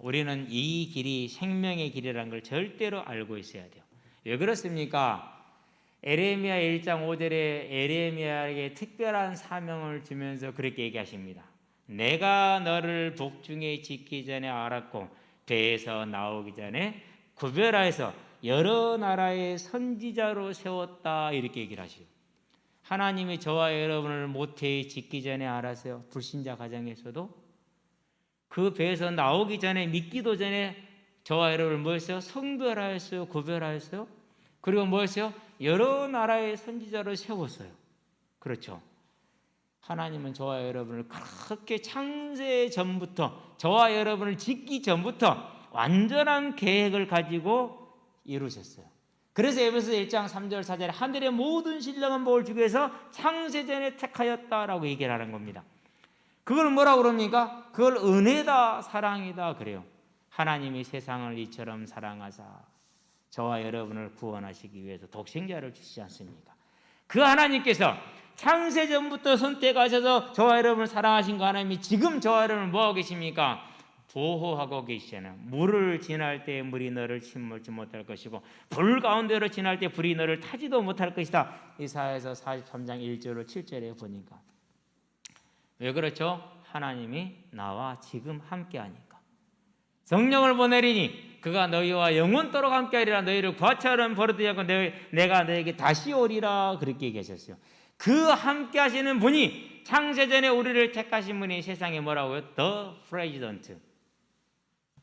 우리는 이 길이 생명의 길이라는 걸 절대로 알고 있어야 돼요. 왜 그렇습니까? 에레미야 1장 5절에 에레미야에게 특별한 사명을 주면서 그렇게 얘기하십니다. 내가 너를 복중에 짓기 전에 알았고 배에서 나오기 전에 구별하여서 여러 나라의 선지자로 세웠다, 이렇게 얘기를 하시죠. 하나님이 저와 여러분을 모태에 짓기 전에 알았어요. 불신자 가정에서도 그 배에서 나오기 전에, 믿기도 전에 저와 여러분을 뭐 했어요? 성별하였어요? 구별하였어요? 그리고 뭐 했어요? 여러 나라의 선지자로 세웠어요. 그렇죠. 하나님은 저와 여러분을 그렇게 창세 전부터, 저와 여러분을 짓기 전부터 완전한 계획을 가지고 이루셨어요. 그래서 에베소 1장 3절 4절에 하늘의 모든 신령한 복을 주기 위해서 창세전에 택하였다라고 얘기를 하는 겁니다. 그걸 뭐라고 그럽니까? 그걸 은혜다, 사랑이다 그래요. 하나님이 세상을 이처럼 사랑하사 저와 여러분을 구원하시기 위해서 독생자를 주시지 않습니까? 그 하나님께서 창세전부터 선택하셔서 저와 여러분을 사랑하신 그 하나님이 지금 저와 여러분을 뭐하고 계십니까? 보호하고 계시잖아요. 물을 지날 때 물이 너를 침몰지 못할 것이고 불 가운데로 지날 때 불이 너를 타지도 못할 것이다. 이사야서 43장 1절로 7절에 보니까 왜 그렇죠? 하나님이 나와 지금 함께하니까. 성령을 보내리니 그가 너희와 영원토록 함께하리라. 너희를 과처럼 버려두지 않고 내가 너에게 다시 오리라. 그렇게 얘기하셨어요. 그 함께하시는 분이 창세전에 우리를 택하신 분이 세상에 뭐라고요? The President,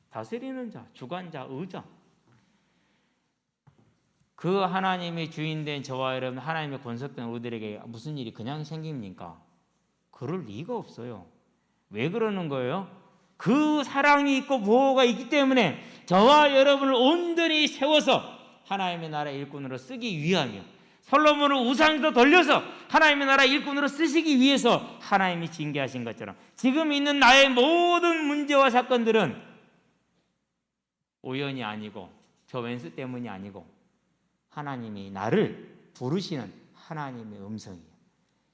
다스리는 자, 주관자, 의자. 그 하나님의 주인된 저와 여러분, 하나님의 권속된 우리들에게 무슨 일이 그냥 생깁니까? 그럴 리가 없어요. 왜 그러는 거예요? 그 사랑이 있고 보호가 있기 때문에 저와 여러분을 온전히 세워서 하나님의 나라 일꾼으로 쓰기 위하며, 솔로몬을 우상에서 돌려서 하나님의 나라 일꾼으로 쓰시기 위해서 하나님이 징계하신 것처럼 지금 있는 나의 모든 문제와 사건들은 우연이 아니고 저 왼수 때문이 아니고 하나님이 나를 부르시는 하나님의 음성이에요.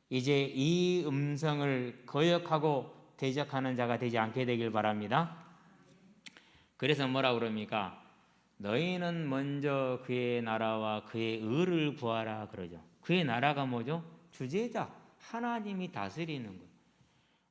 이제 이 음성을 거역하고 대적하는 자가 되지 않게 되길 바랍니다. 그래서 뭐라고 그럽니까? 너희는 먼저 그의 나라와 그의 의를 구하라 그러죠. 그의 나라가 뭐죠? 주제자, 하나님이 다스리는 거예요.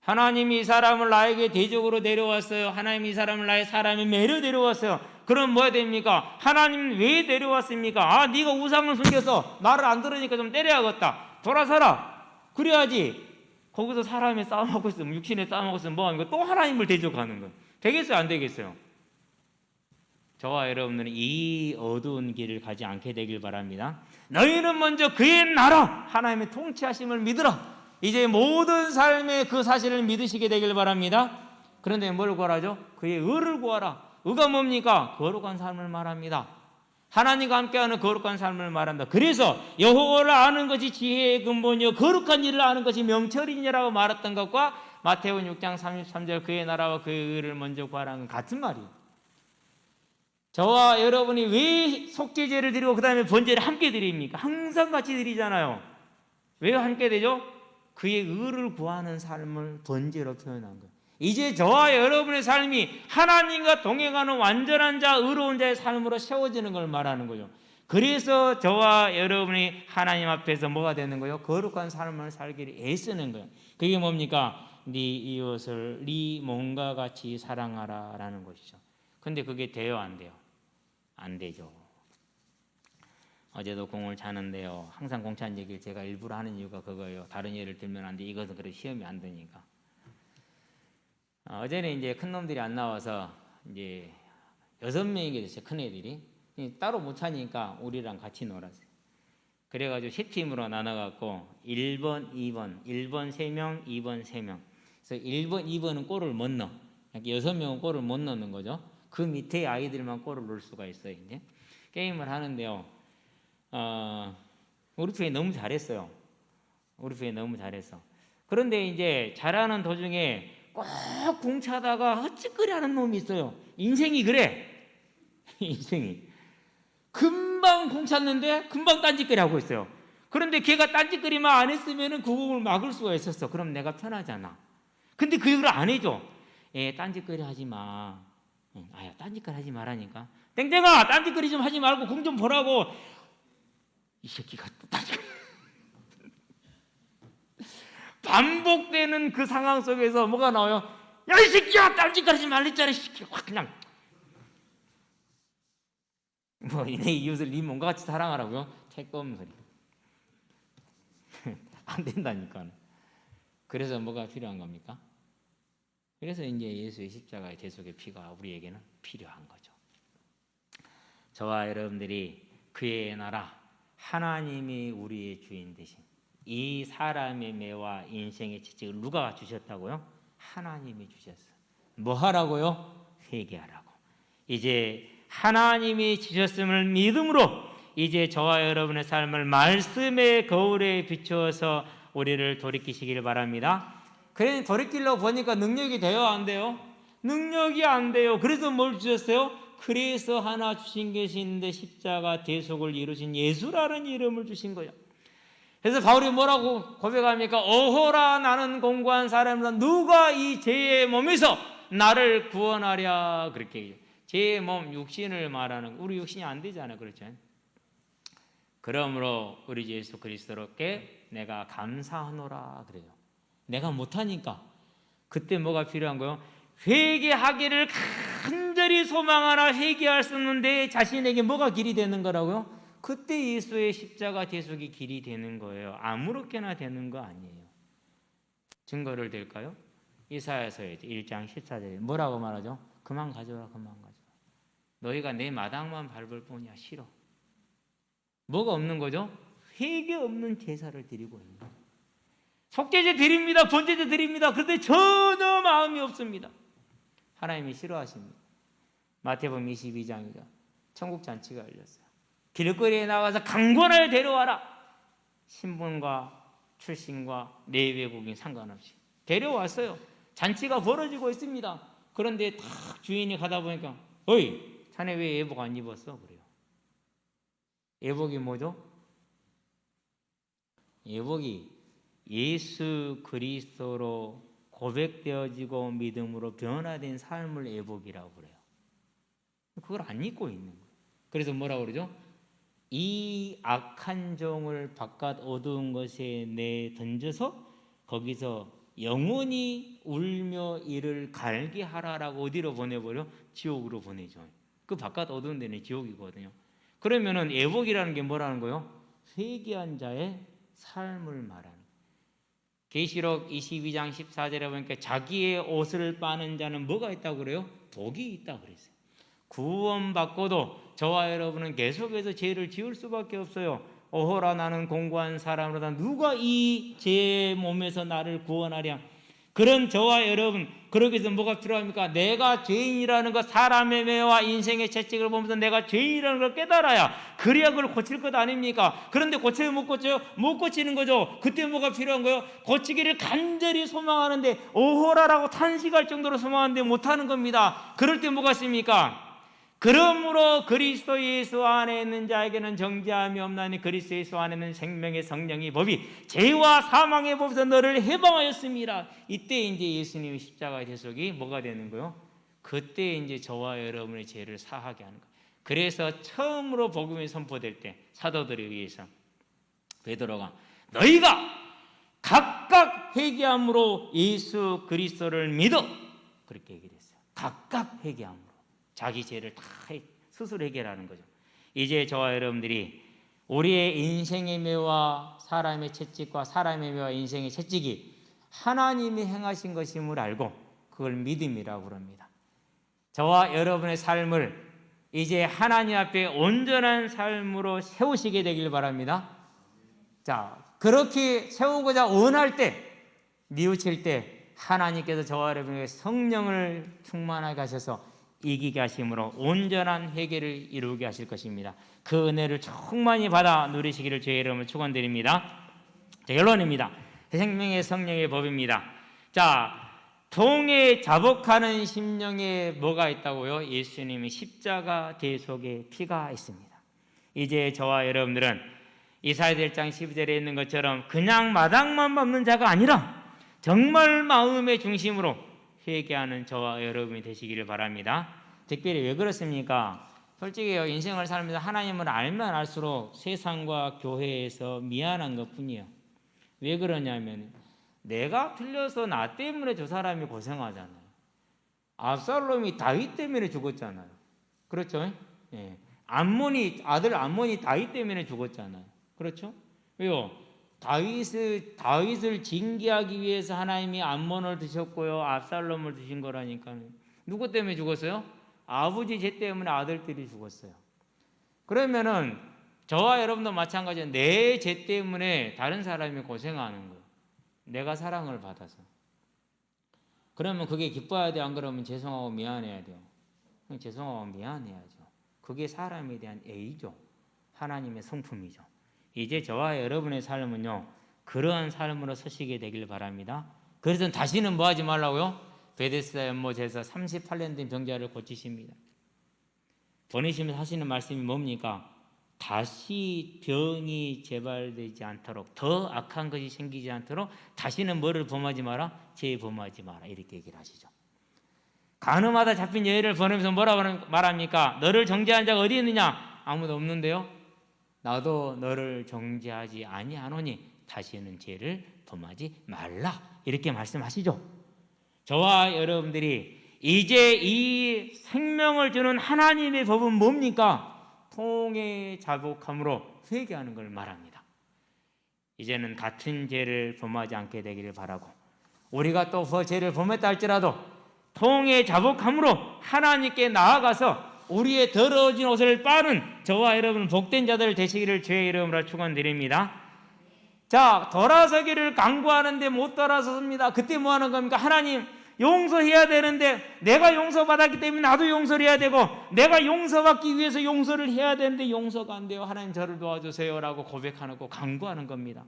하나님이 이 사람을 나에게 대적으로 데려왔어요. 하나님이 이 사람을 나의 사람의 매로 데려왔어요. 그럼 뭐야 됩니까? 하나님 왜 데려왔습니까? 아, 네가 우상을 숨겨서 나를 안 들으니까 좀 때려야겠다. 돌아서라. 그래야지. 거기서 사람의 싸움하고 있으면, 육신의 싸움하고 있으면 뭐하는 거예요? 또 하나님을 대적하는 거예요. 되겠어요? 안 되겠어요? 저와 여러분들은 이 어두운 길을 가지 않게 되길 바랍니다. 너희는 먼저 그의 나라, 하나님의 통치하심을 믿으라. 이제 모든 삶의 그 사실을 믿으시게 되길 바랍니다. 그런데 뭘 구하라죠? 그의 의를 구하라. 의가 뭡니까? 거룩한 삶을 말합니다. 하나님과 함께하는 거룩한 삶을 말한다. 그래서 여호와를 아는 것이 지혜의 근본이요 거룩한 일을 아는 것이 명철이니라고 말했던 것과 마태복음 6장 33절 그의 나라와 그의 의를 먼저 구하라는 같은 말이에요. 저와 여러분이 왜 속죄제를 드리고 그 다음에 번제를 함께 드립니까? 항상 같이 드리잖아요. 왜 함께 되죠? 그의 의를 구하는 삶을 번제로 표현한 거예요. 이제 저와 여러분의 삶이 하나님과 동행하는 완전한 자, 의로운 자의 삶으로 세워지는 걸 말하는 거죠. 그래서 저와 여러분이 하나님 앞에서 뭐가 되는 거예요? 거룩한 삶을 살기를 애쓰는 거예요. 그게 뭡니까? 네 이웃을 네 몸과 같이 사랑하라 라는 것이죠. 근데 그게 돼요? 안 돼요? 안 되죠. 어제도 공을 차는데요. 항상 공찬 얘기를 제가 일부러 하는 이유가 그거예요. 다른 예를 들면 안 돼. 이것은 그래 시험이 안 되니까. 어제는 이제 큰 놈들이 안 나와서 이제 6명이 됐어요. 큰 애들이. 따로 못 차니까 우리랑 같이 놀았어요. 그래가지고 세 팀으로 나눠갖고 1번, 2번, 1번 3명, 2번 3명. 그래서 1번, 2번은 골을 못 넣어. 6명은 골을 못 넣는 거죠. 그 밑에 아이들만 골을 넣을 수가 있어요. 이제 게임을 하는데요. 우리 편이 너무 잘했어요. 우리 편이 너무 잘했어. 그런데 이제 자라는 도중에 꼭 궁차다가 헛짓거리 하는 놈이 있어요. 인생이 그래. 인생이. 금방 궁찼는데 금방 딴짓거리 하고 있어요. 그런데 걔가 딴짓거리만 안 했으면 그 공을 막을 수가 있었어. 그럼 내가 편하잖아. 근데 그 얘기를 안 해줘. 딴짓거리 하지 마. 아야, 딴짓거리 하지 말라니까. 땡땡아, 딴짓거리 좀 하지 말고 공 좀 보라고. 이 새끼가 또 딴짓거리. 반복되는 그 상황 속에서 뭐가 나와요? 야, 이 새끼야, 딴짓거리 하지 말랬잖아. 이 새끼 확 그냥. 뭐, 내 이웃을 네 몸과 같이 사랑하라고요? 택도 없는 소리. 안 된다니까. 그래서 뭐가 필요한 겁니까? 그래서 이제 예수의 십자가의 대속의 피가 우리에게는 필요한 거죠. 저와 여러분들이 그의 나라, 하나님이 우리의 주인 되신 이 사람의 매와 인생의 채찍을 누가 주셨다고요? 하나님이 주셨어요. 뭐 하라고요? 회개하라고. 이제 하나님이 주셨음을 믿음으로 이제 저와 여러분의 삶을 말씀의 거울에 비추어서 우리를 돌이키시길 바랍니다. 그래, 돌이키려고 보니까 능력이 돼요? 안 돼요? 능력이 안 돼요. 그래서 뭘 주셨어요? 그래서 하나 주신 것이 있는데 십자가 대속을 이루신 예수라는 이름을 주신 거예요. 그래서 바울이 뭐라고 고백합니까? 어허라, 나는 공고한 사람이다. 누가 이 죄의 몸에서 나를 구원하랴. 그렇게 얘기해요. 죄의 몸, 육신을 말하는, 우리 육신이 안 되잖아요. 그렇죠? 그러므로 우리 예수 그리스도께 내가 감사하노라 그래요. 내가 못하니까. 그때 뭐가 필요한 거예요? 회개하기를 간절히 소망하나 회개할 수 없는데 자신에게 뭐가 길이 되는 거라고요? 그때 예수의 십자가 대속이 길이 되는 거예요. 아무렇게나 되는 거 아니에요. 증거를 댈까요? 이사야서 1장 14절에 뭐라고 말하죠? 그만 가져라, 그만 가져라. 너희가 내 마당만 밟을 뿐이야. 싫어. 뭐가 없는 거죠? 회개 없는 제사를 드리고 있는 거예요. 속죄제 드립니다. 번제제 드립니다. 그런데 전혀 마음이 없습니다. 하나님이 싫어하십니다. 마태복음 22장이죠. 천국잔치가 열렸어요. 길거리에 나가서 강권하여 데려와라. 신분과 출신과 내외국인 상관없이 데려왔어요. 잔치가 벌어지고 있습니다. 그런데 딱 주인이 가다 보니까 어이, 자네 왜 예복 안 입었어? 그래요. 예복이 뭐죠? 예복이 예수 그리스도로 고백되어지고 믿음으로 변화된 삶을 예복이라고 그래요. 그걸 안 입고 있는 거예요. 그래서 뭐라고 그러죠? 이 악한 종을 바깥 어두운 것에 내 던져서 거기서 영원히 울며 이를 갈게 하라라고 어디로 보내버려? 지옥으로 보내죠. 그 바깥 어두운 데는 지옥이거든요. 그러면은 예복이라는 게 뭐라는 거예요? 회개한 자의 삶을 말하는 거예요. 계시록 22장 14절에 보니까 자기의 옷을 빠는 자는 뭐가 있다고 그래요? 복이 있다고 그랬어요. 구원받고도 저와 여러분은 계속해서 죄를 지을 수밖에 없어요. 어허라, 나는 공고한 사람으로다. 누가 이 죄의 몸에서 나를 구원하랴. 그런 저와 여러분, 그러기 위해서 뭐가 필요합니까? 내가 죄인이라는 것, 사람의 매와 인생의 채찍을 보면서 내가 죄인이라는 걸 깨달아야 그래야 그걸 고칠 것 아닙니까? 그런데 고쳐요, 못 고쳐요? 못 고치는 거죠. 그때 뭐가 필요한 거예요? 고치기를 간절히 소망하는데 오호라라고 탄식할 정도로 소망하는데 못하는 겁니다. 그럴 때 뭐가 있습니까? 그러므로 그리스도 예수 안에 있는 자에게는 정죄함이 없나니 그리스도 예수 안에 있는 생명의 성령의 법이 죄와 사망의 법에서 너를 해방하였습니다. 이때 이제 예수님의 십자가의 대속이 뭐가 되는 거요? 그때 이제 저와 여러분의 죄를 사하게 하는 거예요. 그래서 처음으로 복음이 선포될 때 사도들에 의해서 베드로가 너희가 각각 회개함으로 예수 그리스도를 믿어, 그렇게 얘기했어요. 각각 회개함으로. 자기 죄를 다 스스로 해결하는 거죠. 이제 저와 여러분들이 우리의 인생의 매와 사람의 채찍과 사람의 매와 인생의 채찍이 하나님이 행하신 것임을 알고 그걸 믿음이라고 합니다. 저와 여러분의 삶을 이제 하나님 앞에 온전한 삶으로 세우시게 되길 바랍니다. 자, 그렇게 세우고자 원할 때, 뉘우칠 때 하나님께서 저와 여러분에게 성령을 충만하게 하셔서 이기게 하심으로 온전한 회개를 이루게 하실 것입니다. 그 은혜를 충만히 받아 누리시기를 주의 이름으로 축원드립니다. 자, 결론입니다. 생명의 성령의 법입니다. 자, 통에 자복하는 심령에 뭐가 있다고요? 예수님의 십자가 대속의 피가 있습니다. 이제 저와 여러분들은 이사야서 1장 12절에 있는 것처럼 그냥 마당만 밟는 자가 아니라 정말 마음의 중심으로 회개하는 저와 여러분이 되시기를 바랍니다. 특별히 왜 그렇습니까? 솔직히 인생을 살면서 하나님을 알면 알수록 세상과 교회에서 미안한 것뿐이에요. 왜 그러냐면 내가 틀려서 나 때문에 저 사람이 고생하잖아요. 압살롬이 다윗 때문에 죽었잖아요. 그렇죠? 예. 아들 암몬이 다윗 때문에 죽었잖아요. 그렇죠? 왜요? 다윗을 징계하기 위해서 하나님이 암몬을 드셨고요, 압살롬을 드신 거라니까요. 누구 때문에 죽었어요? 아버지 죄 때문에 아들들이 죽었어요. 그러면은 저와 여러분도 마찬가지예요. 내 죄 때문에 다른 사람이 고생하는 거예요. 내가 사랑을 받아서. 그러면 그게 기뻐야 돼? 안 그러면 죄송하고 미안해야 돼요? 죄송하고 미안해야죠. 그게 사람에 대한 예의죠. 하나님의 성품이죠. 이제 저와 여러분의 삶은요, 그러한 삶으로 서시게 되길 바랍니다. 그래서 다시는 뭐 하지 말라고요? 베데스다 연못에서 38년 된 병자를 고치십니다. 보내시면서 하시는 말씀이 뭡니까? 다시 병이 재발되지 않도록, 더 악한 것이 생기지 않도록 다시는 뭐를 범하지 마라? 죄 범하지 마라. 이렇게 얘기를 하시죠. 가늠하다 잡힌 여인을 보내면서 뭐라고 말합니까? 너를 정죄한 자가 어디 있느냐? 아무도 없는데요. 나도 너를 정죄하지 아니하노니 다시는 죄를 범하지 말라. 이렇게 말씀하시죠. 저와 여러분들이 이제 이 생명을 주는 하나님의 법은 뭡니까? 통에 자복함으로 회개하는 걸 말합니다. 이제는 같은 죄를 범하지 않게 되기를 바라고, 우리가 또 그 죄를 범했다 할지라도 통에 자복함으로 하나님께 나아가서 우리의 더러워진 옷을 빠는 저와 여러분 복된 자들 되시기를 주의 이름으로 축원드립니다. 자, 돌아서기를 강구하는데 못 돌아섰습니다. 그때 뭐 하는 겁니까? 하나님, 용서해야 되는데 내가 용서받았기 때문에 나도 용서를 해야 되고, 내가 용서받기 위해서 용서를 해야 되는데 용서가 안 돼요. 하나님 저를 도와주세요 라고 고백하는 거, 강구하는 겁니다.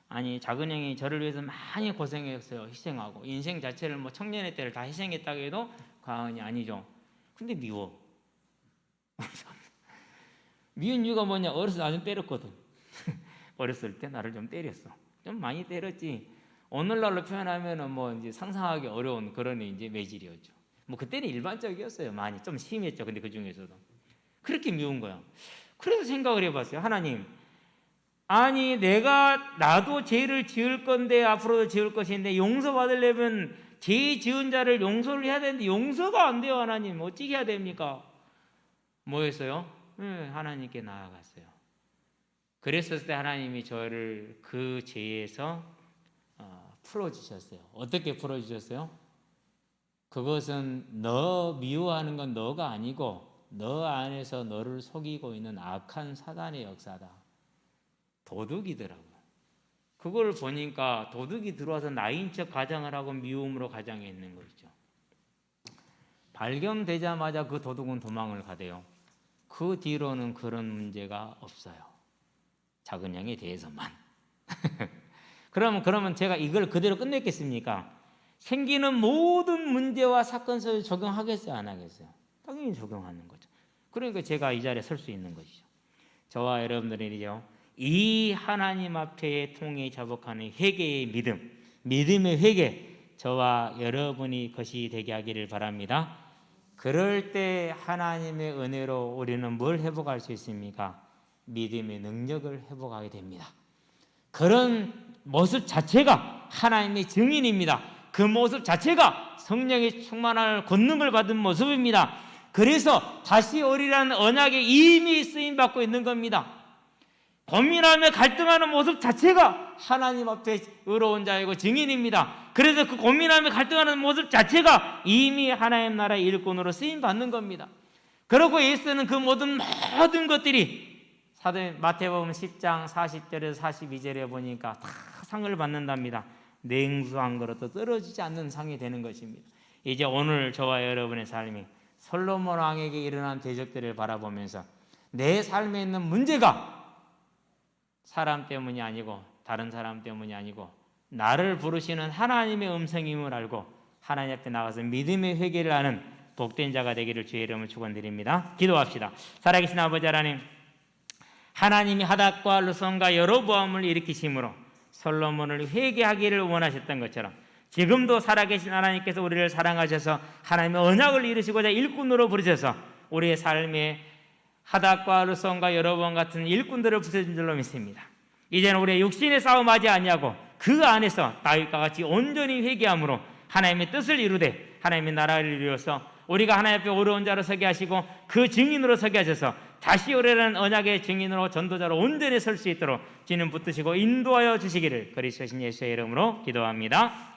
아니, 작은 형이 저를 위해서 많이 고생했어요. 희생하고 인생 자체를 뭐 청년의 때를 다 희생했다고 해도 과언이 아니죠. 근데 미워. 미운 이유가 뭐냐? 어렸을 때 나 좀 때렸거든. 어렸을 때 나를 좀 때렸어. 좀 많이 때렸지. 오늘날로 표현하면은 뭐 이제 상상하기 어려운 그런 이제 매질이었죠. 뭐 그때는 일반적이었어요. 많이 좀 심했죠. 근데 그 중에서도 그렇게 미운 거야. 그래서 생각을 해봤어요. 하나님, 아니 나도 죄를 지을 건데 앞으로도 지을 것인데 용서받으려면 죄 지은 자를 용서를 해야 되는데 용서가 안 돼요. 하나님, 어찌 해야 됩니까? 뭐였어요? 하나님께 나아갔어요. 그랬을 때 하나님이 저를 그 죄에서 풀어주셨어요. 어떻게 풀어주셨어요? 그것은 너 미워하는 건 너가 아니고 너 안에서 너를 속이고 있는 악한 사단의 역사다. 도둑이더라고요. 그걸 보니까 도둑이 들어와서 나인 척 가장을 하고 미움으로 가장해 있는 것이죠. 발견되자마자 그 도둑은 도망을 가대요. 그 뒤로는 그런 문제가 없어요. 작은 양에 대해서만. 그러면 제가 이걸 그대로 끝냈겠습니까? 생기는 모든 문제와 사건 속에 적용하겠어요? 안 하겠어요? 당연히 적용하는 거죠. 그러니까 제가 이 자리에 설 수 있는 것이죠. 저와 여러분들이요, 이 하나님 앞에 통해 자복하는 회개의 믿음의 회개, 저와 여러분이 것이 되게 하기를 바랍니다. 그럴 때 하나님의 은혜로 우리는 뭘 회복할 수 있습니까? 믿음의 능력을 회복하게 됩니다. 그런 모습 자체가 하나님의 증인입니다. 그 모습 자체가 성령의 충만한 권능을 받은 모습입니다. 그래서 다시 오리라는 언약에 이미 쓰임받고 있는 겁니다. 고민하며 갈등하는 모습 자체가 하나님 앞에 의로운 자이고 증인입니다. 그래서 그 고민하며 갈등하는 모습 자체가 이미 하나님 나라의 일꾼으로 쓰임받는 겁니다. 그리고 예수는 그 모든 것들이 마태복음 10장 40절에서 42절에 보니까 다 상을 받는답니다. 냉수 한 그릇도 떨어지지 않는 상이 되는 것입니다. 이제 오늘 저와 여러분의 삶이 솔로몬 왕에게 일어난 대적들을 바라보면서 내 삶에 있는 문제가 사람 때문이 아니고 다른 사람 때문이 아니고 나를 부르시는 하나님의 음성임을 알고 하나님 앞에 나가서 믿음의 회개를 하는 복된 자가 되기를 주의 이름으로 축원드립니다. 기도합시다. 살아계신 아버지 하나님, 하나님이 하닷과 르손과 여로보암을 일으키심으로 솔로몬을 회개하기를 원하셨던 것처럼 지금도 살아계신 하나님께서 우리를 사랑하셔서 하나님의 언약을 이루시고자 일꾼으로 부르셔서 우리의 삶에 하닷과 르손과 여로보암 같은 일꾼들을 부르신 줄로 믿습니다. 이제는 우리의 육신의 싸움하지 아니하고 그 안에서 다윗과 같이 온전히 회개함으로 하나님의 뜻을 이루되 하나님의 나라를 이루어서 우리가 하나님 앞에 어려운 자로 서게 하시고 그 증인으로 서게 하셔서 다시 오래는 언약의 증인으로 전도자로 온전히 설 수 있도록 주님 붙드시고 인도하여 주시기를 그리스도신 예수의 이름으로 기도합니다.